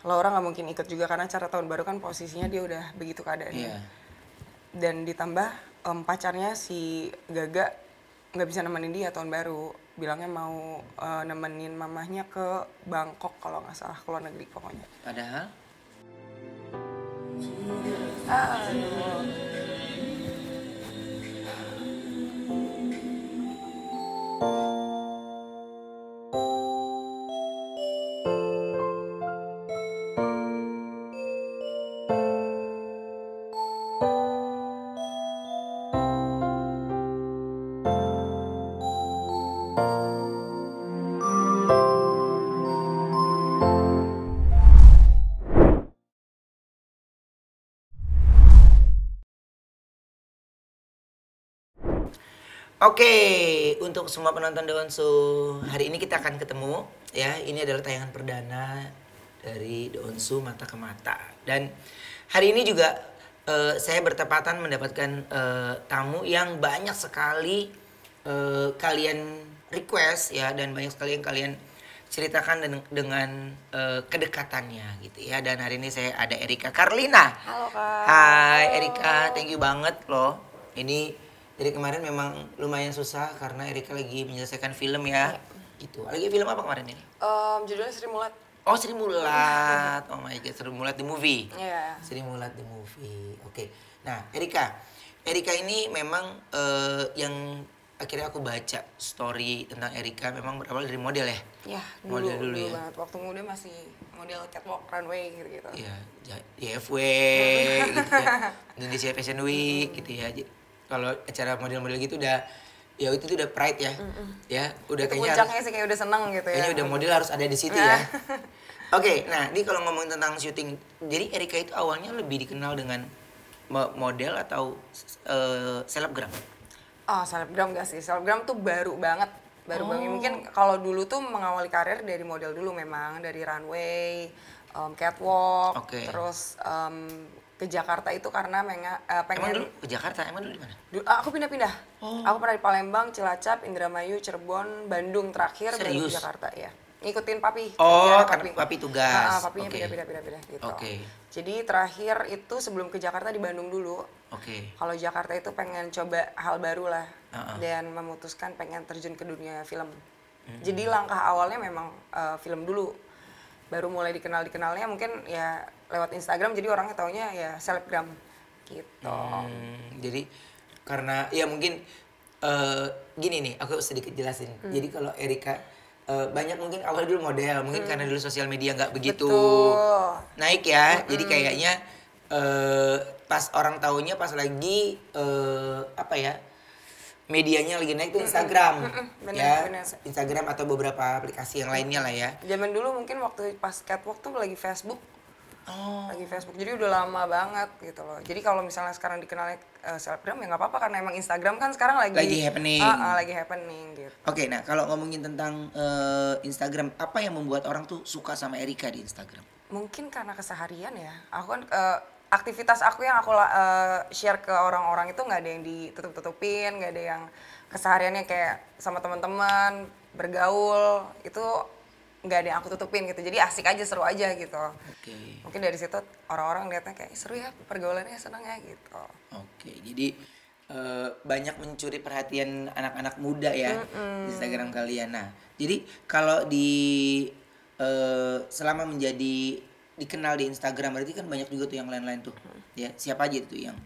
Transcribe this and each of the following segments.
Laura nggak mungkin ikut juga karena acara tahun baru kan posisinya dia udah begitu keadaannya. Iya. Dan ditambah pacarnya si Gaga nggak bisa nemenin dia tahun baru. Bilangnya mau nemenin mamahnya ke Bangkok kalau nggak salah, ke luar negeri pokoknya. Padahal Aduh. Oke, untuk semua penonton The Onsu, hari ini kita akan ketemu ya. Ini adalah tayangan perdana dari The Onsu Mata ke Mata. Dan hari ini juga saya bertepatan mendapatkan tamu yang banyak sekali kalian request ya, dan banyak sekali yang kalian ceritakan dengan kedekatannya gitu ya. Dan hari ini saya ada Erika Carlina. Halo Kak. Hai Erika, thank you banget loh. Ini dari kemarin memang lumayan susah karena Erika lagi menyelesaikan film ya. Gitu. Lagi film apa kemarin ini? Judulnya Sri Mulat. Oh, Sri Mulat. Oh my god, Sri Mulat the movie. Iya. Sri Mulat the movie. Oke. Nah, Erika ini memang yang akhirnya aku baca story tentang Erika memang berawal dari model ya. Ya, Model dulu ya. banget. Waktu muda masih model catwalk, runway gitu-gitu. Iya, YFW gitu ya. Indonesia Fashion Week gitu ya. Kalau acara model-model gitu udah ya itu tuh udah pride ya. Ya, udah Itu kayaknya puncaknya sih kayak udah seneng gitu ya. kayaknya udah model harus ada di situ ya. Oke, nah ini kalau ngomongin tentang syuting, jadi Erika itu awalnya lebih dikenal dengan model atau selebgram? Oh, selebgram gak sih? Selebgram tuh baru banget. Baru banget. Mungkin kalau dulu tuh mengawali karir dari model dulu memang. Dari runway, catwalk, Oke. terus ke Jakarta itu karena Emang pengen... dulu ke Jakarta, emang dulu di mana? Aku pindah-pindah. Aku pernah di Palembang, Cilacap, Indramayu, Cirebon, Bandung terakhir, baru Serius? ke Jakarta ya. Ngikutin papi. Oh, kerjaan karena papi tugas. Papinya Oke. pindah-pindah gitu. Oke. Jadi terakhir itu sebelum ke Jakarta di Bandung dulu. Oke. Kalau Jakarta itu pengen coba hal baru lah. Uh-uh. Dan memutuskan pengen terjun ke dunia film. Jadi langkah awalnya memang film dulu. Baru mulai dikenalnya mungkin ya lewat Instagram, jadi orangnya taunya ya selebgram gitu. Jadi karena ya mungkin gini nih, aku sedikit jelasin. Jadi kalau Erika banyak mungkin awal dulu model, mungkin karena dulu sosial media nggak begitu Betul. naik ya. Jadi kayaknya pas orang taunya pas lagi apa ya, medianya lagi naik tuh Instagram. Bener. Instagram atau beberapa aplikasi yang lainnya lah ya. Zaman dulu mungkin waktu pas catwalk tuh lagi Facebook. Oh. Lagi Facebook, jadi udah lama banget gitu loh. Jadi kalau misalnya sekarang dikenalnya selebgram ya nggak apa-apa karena emang Instagram kan sekarang lagi happening. Lagi happening gitu. Oke, nah kalau ngomongin tentang Instagram, apa yang membuat orang tuh suka sama Erika di Instagram? Mungkin karena keseharian ya. Aku kan aktivitas aku yang aku share ke orang-orang itu nggak ada yang ditutup-tutupin, nggak ada yang kesehariannya kayak sama teman-teman bergaul itu nggak ada yang aku tutupin gitu. Jadi asik aja, seru aja gitu. Oke. Mungkin dari situ orang-orang lihatnya kayak seru ya, pergaulannya seneng ya gitu. Oke, jadi banyak mencuri perhatian anak-anak muda ya di Instagram kalian. Nah, jadi kalau di selama menjadi dikenal di Instagram berarti kan banyak juga tuh yang lain-lain tuh. Ya, siapa aja itu yang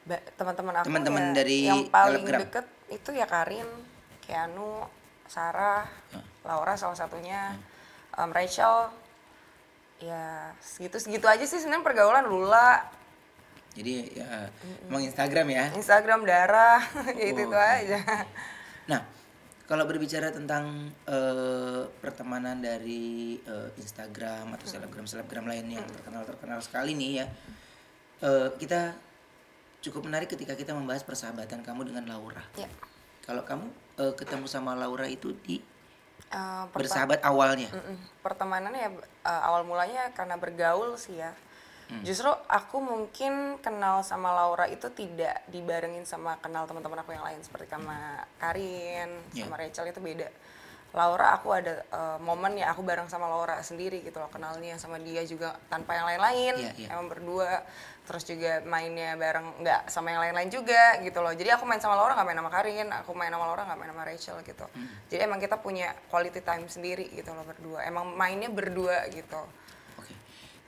Teman-teman aku teman-teman ya, dari yang paling selebgram? deket itu ya Karin, Keanu, Sarah, Laura salah satunya, Rachel. Ya segitu aja sih sebenarnya pergaulan. Lula, Jadi ya emang Instagram ya. Instagram, Dara, ya itu Oke. aja. Nah, kalau berbicara tentang pertemanan dari Instagram atau selebgram lain yang terkenal sekali nih ya, kita cukup menarik ketika kita membahas persahabatan kamu dengan Laura. Ya. Kalau kamu ketemu sama Laura itu di Pertama- bersahabat awalnya. Pertemanannya ya awal mulanya karena bergaul sih ya. Justru aku mungkin kenal sama Laura itu tidak dibarengin sama kenal teman-teman aku yang lain seperti sama Karin, sama Rachel itu beda. Laura aku ada momen ya aku bareng sama Laura sendiri gitu loh, kenalnya sama dia juga tanpa yang lain-lain, emang berdua. Terus juga mainnya bareng nggak sama yang lain-lain juga gitu loh. Jadi aku main sama Laura nggak main sama Karin, aku main sama Laura nggak main sama Rachel gitu. Jadi emang kita punya quality time sendiri gitu loh berdua. Emang mainnya berdua gitu. Oke.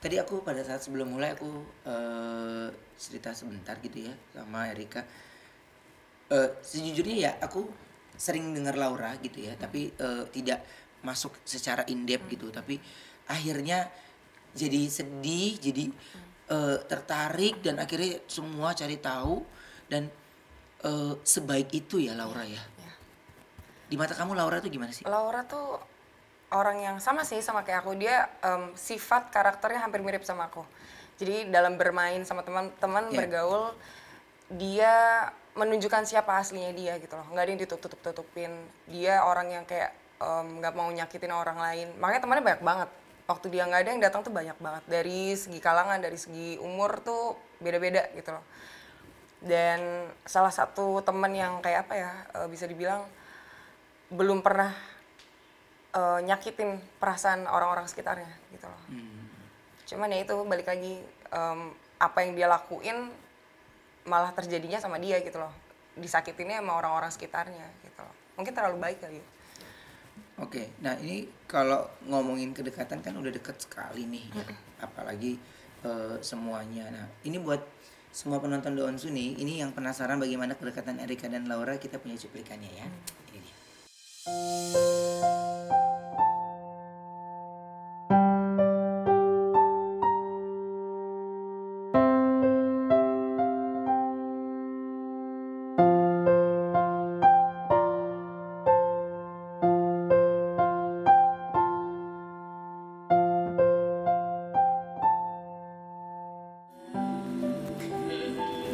Tadi aku pada saat sebelum mulai aku cerita sebentar gitu ya sama Erika. Sejujurnya ya aku sering dengar Laura gitu ya, tapi tidak masuk secara in-depth gitu. Tapi akhirnya jadi sedih, jadi tertarik dan akhirnya semua cari tahu dan sebaik itu ya Laura ya. Di mata kamu Laura tuh gimana sih? Laura tuh orang yang sama sih sama kayak aku, dia sifat karakternya hampir mirip sama aku. Jadi dalam bermain sama teman-teman bergaul, dia menunjukkan siapa aslinya dia gitu loh, nggak ada yang ditutup-tutupin. Dia orang yang kayak nggak mau nyakitin orang lain, makanya temannya banyak banget. Waktu dia nggak ada yang datang tuh banyak banget, dari segi kalangan, dari segi umur tuh beda-beda gitu loh. Dan salah satu teman yang kayak apa ya, bisa dibilang belum pernah nyakitin perasaan orang-orang sekitarnya gitu loh. Cuman ya itu balik lagi, apa yang dia lakuin malah terjadinya sama dia gitu loh, disakitinnya sama orang-orang sekitarnya gitu loh. Mungkin terlalu baik kali ya. Oke, nah ini kalau ngomongin kedekatan kan udah deket sekali nih ya. Apalagi semuanya. Nah ini buat semua penonton Doonsu nih, ini yang penasaran bagaimana kedekatan Erika dan Laura, kita punya cuplikannya ya. Ini dia.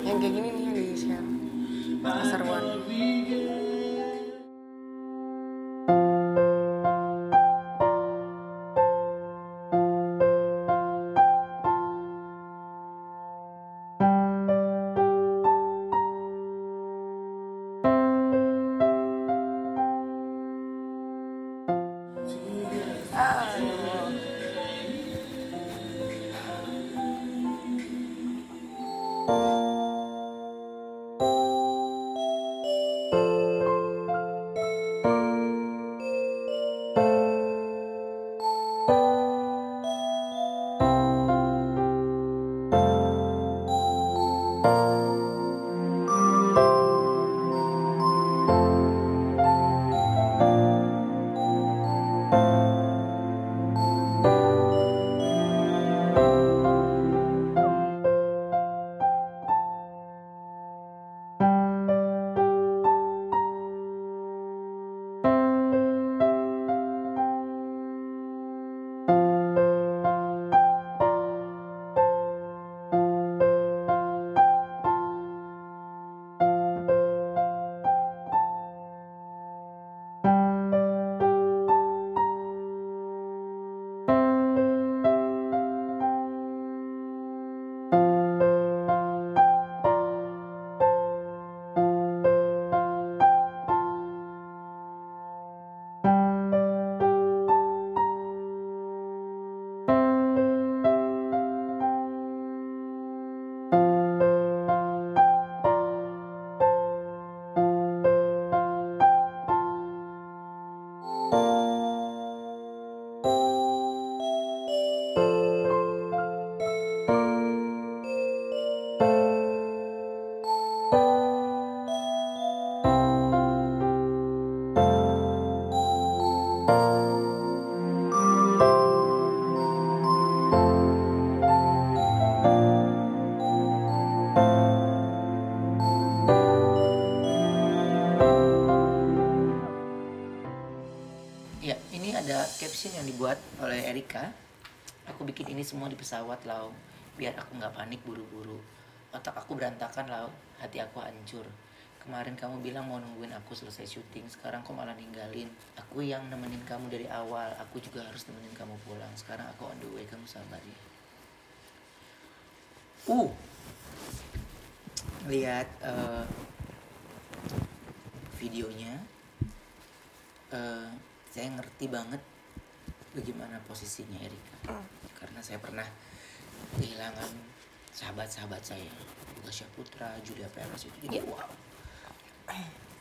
Yang kayak gini nih yang di share keseruan. Ya, ini ada caption yang dibuat oleh Erika. Aku bikin ini semua di pesawat, Lau. Biar aku nggak panik buru-buru. Otak aku berantakan, Lau. Hati aku hancur. Kemarin kamu bilang mau nungguin aku selesai syuting. Sekarang kok malah ninggalin. Aku yang nemenin kamu dari awal. Aku juga harus nemenin kamu pulang. Sekarang aku on the way. Kamu sabar ya. Lihat videonya. saya ngerti banget bagaimana posisinya Erika. Karena saya pernah kehilangan sahabat-sahabat saya, Gasha Putra, Julia Perez itu. Jadi wow.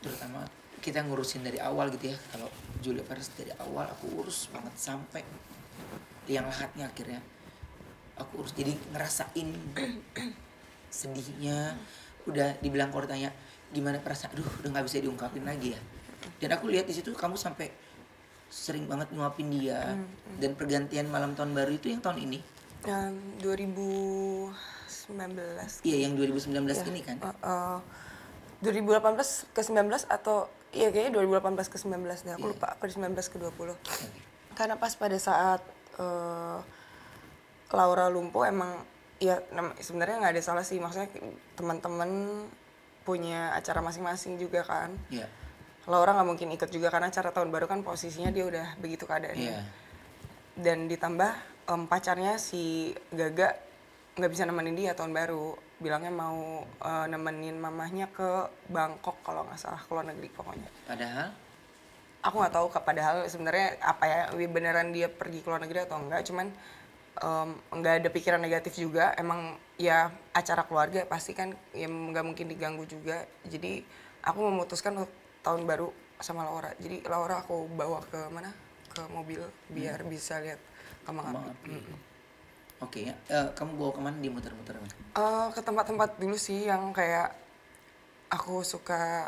Terutama kita ngurusin dari awal gitu ya. Kalau Julia Perez dari awal aku urus banget sampai yang lahatnya akhirnya aku urus. Jadi ngerasain sedihnya. Udah dibilang kalau tanya gimana perasaan, aduh udah nggak bisa diungkapin lagi ya. Dan aku lihat di situ kamu sampai sering banget nyuapin dia. Dan pergantian malam tahun baru itu yang tahun ini. 2019. Iya, yang 2019 ini kan. 2018 ke 19 atau iya kayaknya 2018 ke 19 deh. Aku lupa apa 19 ke 20. Karena pas pada saat Laura lumpuh emang ya sebenarnya nggak ada salah sih, maksudnya teman-teman punya acara masing-masing juga kan. Iya. Laura nggak mungkin ikut juga karena acara tahun baru kan posisinya dia udah begitu keadaannya. Iya. Dan ditambah pacarnya si Gaga nggak bisa nemenin dia tahun baru, bilangnya mau nemenin mamahnya ke Bangkok kalau nggak salah, ke luar negeri pokoknya. Padahal Aku nggak tahu padahal sebenarnya apa ya, beneran dia pergi ke luar negeri atau enggak, cuman nggak ada pikiran negatif juga, emang ya acara keluarga pasti kan ya nggak mungkin diganggu juga. Jadi aku memutuskan tahun baru sama Laura, jadi Laura aku bawa ke mana, ke mobil biar bisa lihat kembang api. Oke ya, kamu bawa kemana, di muter-muter? Ke tempat-tempat dulu sih yang kayak aku suka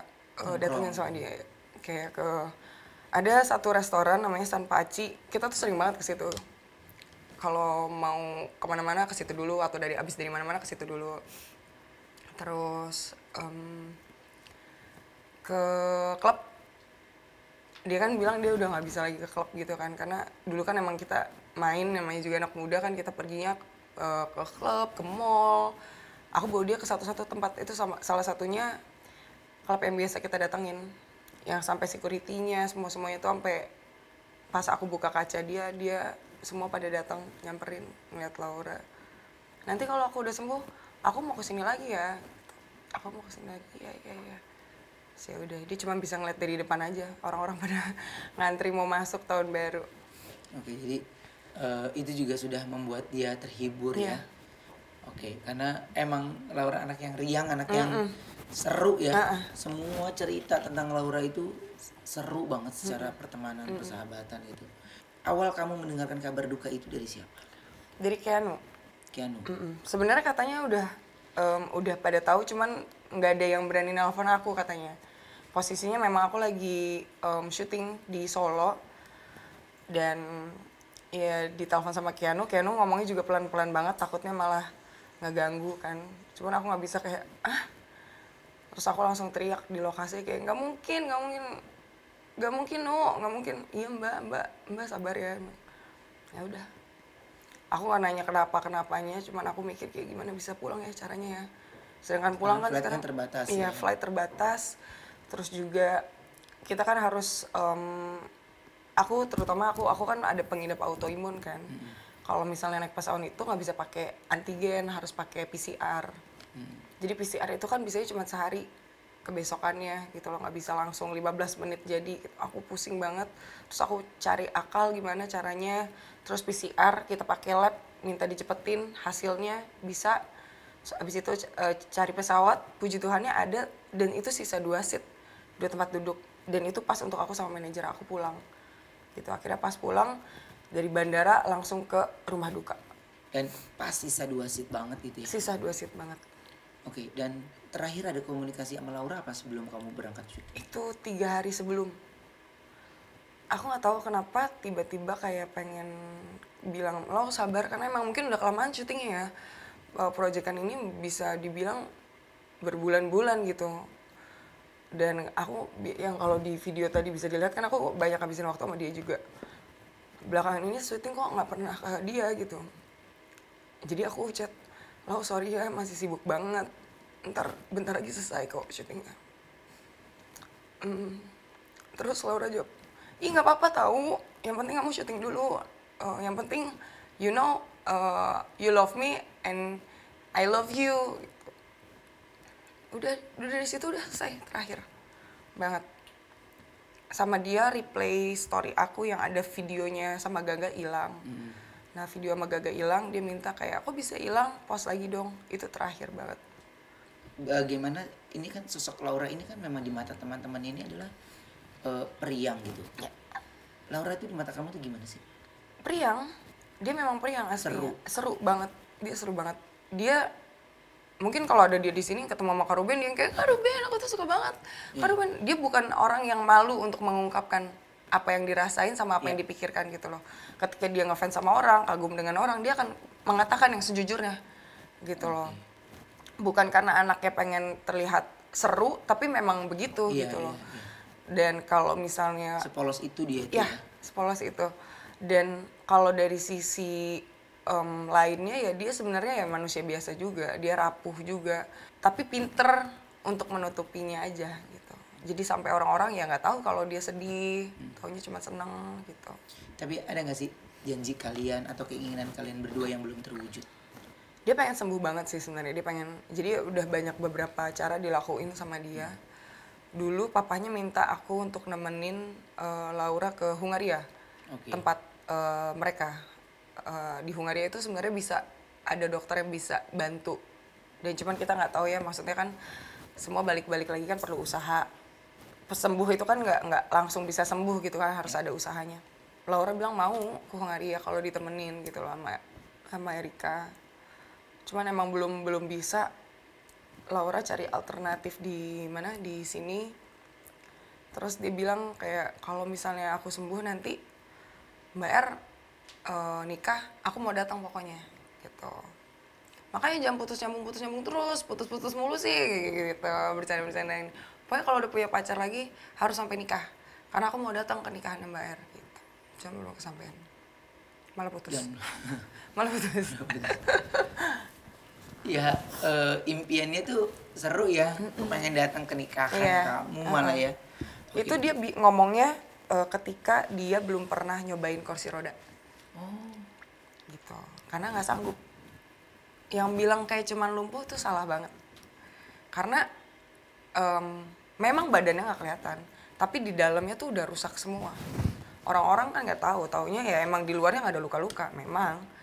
datengin sama dia, kayak ke ada satu restoran namanya San Paci, kita tuh sering banget ke situ. Kalau mau kemana-mana ke situ dulu, atau abis dari mana-mana ke situ dulu. Terus ke klub, dia kan bilang dia udah nggak bisa lagi ke klub gitu kan, karena dulu kan emang kita main, namanya juga anak muda kan, kita perginya ke klub, ke mall. Aku bawa dia ke satu-satu tempat, itu salah satunya klub yang biasa kita datengin, yang sampai security-nya semuanya tuh sampai pas aku buka kaca dia semua pada datang nyamperin ngeliat Laura. Nanti kalau aku udah sembuh, aku mau kesini lagi ya. Aku mau kesini lagi, ya. Ya udah, dia cuma bisa ngeliat dari depan aja. Orang-orang pada ngantri mau masuk tahun baru. Oke, jadi itu juga sudah membuat dia terhibur ya. Oke, karena emang Laura anak yang riang, anak yang seru ya. Semua cerita tentang Laura itu seru banget secara pertemanan, persahabatan gitu. Awal kamu mendengarkan kabar duka itu dari siapa? Dari Keanu. Sebenarnya katanya udah pada tahu, cuman nggak ada yang berani nelpon aku katanya. Posisinya memang aku lagi syuting di Solo dan ya ditelepon sama Keanu ngomongnya juga pelan-pelan banget, takutnya malah ngeganggu kan. Cuman aku nggak bisa kayak terus aku langsung teriak di lokasi kayak nggak mungkin no, nggak mungkin. Iya mbak sabar ya. Ya udah, aku nggak nanya kenapanya, cuman aku mikir kayak gimana bisa pulang ya caranya ya. Sedangkan pulang kan sekarang terbatas. Iya, flight terbatas. Terus juga kita kan harus aku kan ada pengidap autoimun kan. Kalau misalnya naik pesawat itu nggak bisa pakai antigen, harus pakai PCR. Jadi PCR itu kan bisanya cuma sehari, kebesokannya gitu loh, nggak bisa langsung 15 menit jadi. Aku pusing banget. Terus aku cari akal gimana caranya. Terus PCR kita pakai lab, minta dicepetin hasilnya bisa. Habis itu cari pesawat, puji Tuhannya ada, dan itu sisa 2 seat, 2 tempat duduk, dan itu pas untuk aku sama manajer aku pulang gitu. Akhirnya pas pulang dari bandara langsung ke rumah duka. Dan pas sisa 2 seat banget gitu ya? Sisa 2 seat banget. Oke, dan terakhir ada komunikasi sama Laura apa sebelum kamu berangkat syuting? Itu 3 hari sebelum. Aku nggak tahu kenapa tiba-tiba kayak pengen bilang, lo sabar, karena emang mungkin udah kelamaan syutingnya ya. Proyekan ini bisa dibilang berbulan-bulan gitu. Dan aku yang kalau di video tadi bisa dilihat kan aku banyak habisin waktu sama dia juga. Belakangan ini syuting kok nggak pernah ke dia gitu. Jadi aku chat, lo sorry ya masih sibuk banget, bentar lagi selesai kok syutingnya. Terus Laura jawab, ih nggak apa-apa tahu, yang penting kamu syuting dulu, yang penting you know you love me and I love you. Udah dari situ udah selesai, terakhir banget. sama dia replay story aku yang ada videonya sama Gaga hilang. Nah video sama Gaga hilang, dia minta kayak kok bisa hilang, post lagi dong. Itu terakhir banget. Bagaimana ini kan sosok Laura ini kan memang di mata teman-teman ini adalah periang gitu. Ya. Laura itu di mata kamu tuh gimana sih? Periang, dia memang periang aslinya. Seru banget, dia seru banget. Dia mungkin kalau ada dia di sini ketemu sama Kak Ruben, dia yang kayak Kak Ruben aku tuh suka banget. Kak Ruben, dia bukan orang yang malu untuk mengungkapkan apa yang dirasain sama apa yang dipikirkan gitu loh. Ketika dia ngefans sama orang, kagum dengan orang, dia akan mengatakan yang sejujurnya gitu loh. Bukan karena anaknya pengen terlihat seru, tapi memang begitu gitu loh. Dan kalau misalnya sepolos itu dia ya sepolos itu. Dan kalau dari sisi lainnya ya dia sebenarnya ya manusia biasa juga, dia rapuh juga, tapi pinter untuk menutupinya aja gitu. Jadi sampai orang-orang ya nggak tahu kalau dia sedih, taunya cuma seneng gitu. Tapi ada nggak sih janji kalian atau keinginan kalian berdua yang belum terwujud? Dia pengen sembuh banget sih sebenarnya, dia pengen, jadi udah banyak beberapa cara dilakuin sama dia. Dulu papanya minta aku untuk nemenin Laura ke Hungaria, tempat mereka. Di Hungaria itu sebenarnya bisa ada dokter yang bisa bantu, dan cuman kita nggak tahu ya, maksudnya kan semua balik-balik lagi kan perlu usaha. Pesembuh itu kan nggak langsung bisa sembuh gitu kan, harus ada usahanya. Laura bilang mau ke Hungaria kalau ditemenin gitu loh sama Erika. Cuman emang belum bisa. Laura cari alternatif di mana, di sini. Terus dia bilang kayak kalau misalnya aku sembuh nanti Mbak R nikah, aku mau datang pokoknya gitu. Makanya jangan putus nyambung terus, putus mulu sih gitu, bercanda-bercandain. Pokoknya kalau udah punya pacar lagi harus sampai nikah, karena aku mau datang ke nikahan Mbak R gitu. Jangan belum kesampaian, malah putus. Malah putus. Ya impiannya tuh seru ya, pengen datang ke nikahan kamu malah ya. Itu dia ngomongnya ketika dia belum pernah nyobain kursi roda. Gitu, karena nggak sanggup. Yang bilang kayak cuman lumpuh tuh salah banget. Karena memang badannya nggak kelihatan, tapi di dalamnya tuh udah rusak semua. Orang-orang kan nggak tahu, taunya ya emang di luarnya nggak ada luka-luka, memang.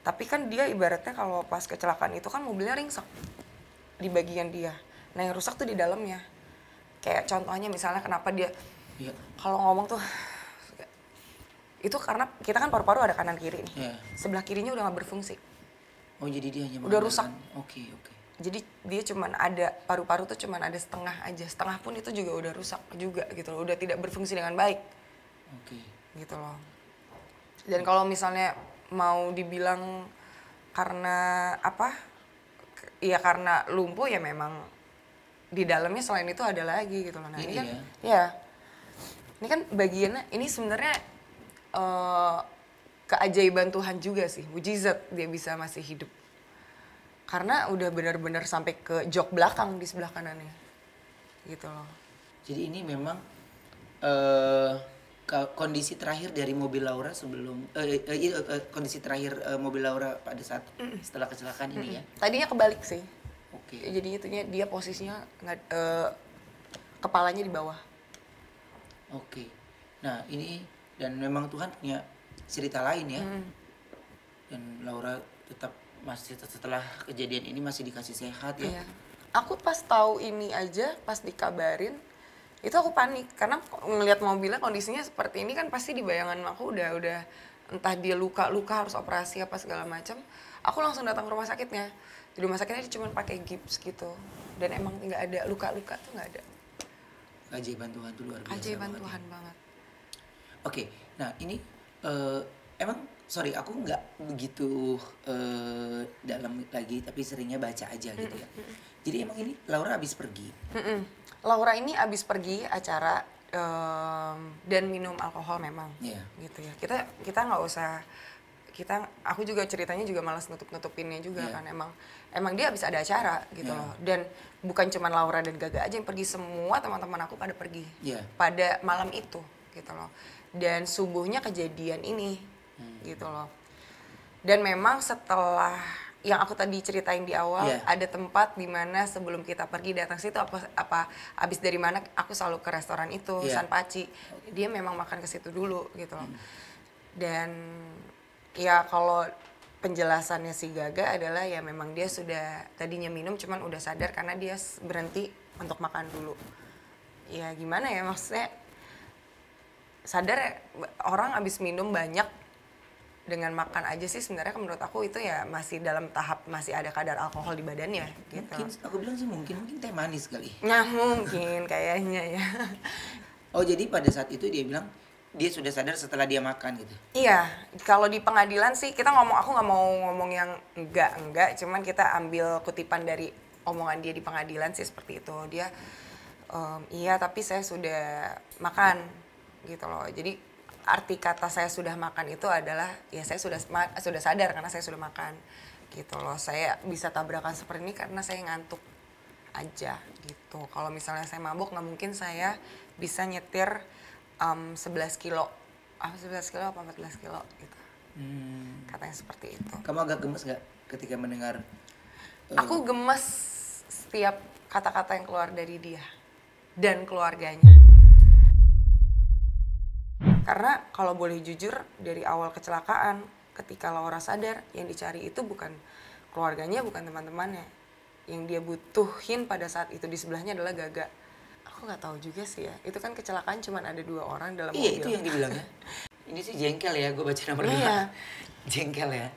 Tapi kan dia ibaratnya kalau pas kecelakaan itu kan mobilnya ringsek di bagian dia. Nah yang rusak tuh di dalamnya. Kayak contohnya misalnya kenapa dia kalau ngomong tuh, itu karena kita kan paru-paru ada kanan kiri nih. Sebelah kirinya udah nggak berfungsi. Oh jadi dia hanya udah rusak. Oke. Jadi dia cuman ada paru-paru tuh cuman ada setengah aja. Setengah pun itu juga udah rusak juga gitu loh. Udah tidak berfungsi dengan baik. Gitu loh. Dan kalau misalnya mau dibilang karena apa? Ya karena lumpuh ya memang di dalamnya selain itu ada lagi gitu loh. Nah ini kan ini kan bagiannya, ini sebenarnya keajaiban Tuhan juga sih, mujizat dia bisa masih hidup. Karena udah benar-benar sampai ke jok belakang di sebelah kanannya. Gitu loh. Jadi ini memang kondisi terakhir dari mobil Laura sebelum kondisi terakhir mobil Laura pada saat setelah kecelakaan ini ya. Tadinya kebalik sih. Jadi itunya dia posisinya kepalanya di bawah. Nah ini dan memang Tuhan punya cerita lain ya. Dan Laura tetap masih setelah kejadian ini masih dikasih sehat ya. Iya. Aku pas tahu ini aja, pas dikabarin itu aku panik karena ngelihat mobilnya kondisinya seperti ini kan pasti di bayangan aku udah entah dia luka harus operasi apa segala macam. Aku langsung datang ke rumah sakitnya. Di rumah sakitnya dia cuma pakai gips gitu dan emang nggak ada luka-luka tuh, nggak ada. Keajaiban Tuhan tuh luar biasa. Keajaiban Tuhan banget. Nah ini emang sorry aku nggak begitu dalam lagi tapi seringnya baca aja gitu ya. Jadi emang ini Laura habis pergi. Laura ini habis pergi acara dan minum alkohol memang. Gitu ya. Kita nggak usah, aku juga ceritanya juga malas nutupinnya juga kan, emang dia habis ada acara gitu loh. Dan bukan cuma Laura dan Gaga aja yang pergi, semua teman-teman aku pada pergi pada malam itu gitu loh. Dan subuhnya kejadian ini gitu loh. Dan memang setelah yang aku tadi ceritain di awal, Iya. ada tempat di mana sebelum kita pergi datang situ apa abis dari mana aku selalu ke restoran itu, Iya. San Paci. Dia memang makan ke situ dulu gitu loh. Dan ya kalau penjelasannya si Gaga adalah ya memang dia sudah tadinya minum cuman udah sadar karena dia berhenti untuk makan dulu. Ya gimana ya, maksudnya sadar ya, orang abis minum banyak dengan makan aja sih sebenarnya menurut aku itu ya masih dalam tahap masih ada kadar alkohol di badannya gitu. Mungkin aku bilang sih mungkin teh manis kali. Nah mungkin kayaknya ya. Oh jadi pada saat itu dia bilang dia sudah sadar setelah dia makan gitu. Iya, kalau di pengadilan sih kita aku nggak mau ngomong yang enggak, cuman kita ambil kutipan dari omongan dia di pengadilan sih seperti itu. Dia iya tapi saya sudah makan gitu loh. Jadi arti kata saya sudah makan itu adalah ya saya sudah sadar karena saya sudah makan gitu loh. Saya bisa tabrakan seperti ini karena saya ngantuk aja gitu. Kalau misalnya saya mabuk nggak mungkin saya bisa nyetir 11 kilo. 11 kilo apa 14 kilo gitu. Katanya seperti itu. Kamu agak gemes gak ketika mendengar? Aku gemes setiap kata-kata yang keluar dari dia dan keluarganya. Karena kalau boleh jujur dari awal kecelakaan ketika Laura sadar yang dicari itu bukan keluarganya, bukan teman-temannya. Yang dia butuhin pada saat itu di sebelahnya adalah Gaga. Aku nggak tahu juga sih ya. Itu kan kecelakaan cuma ada 2 orang dalam mobil. Iya itu yang dibilang ya. Ini sih jengkel ya, gue baca nomor 2. Iya. Jengkel ya.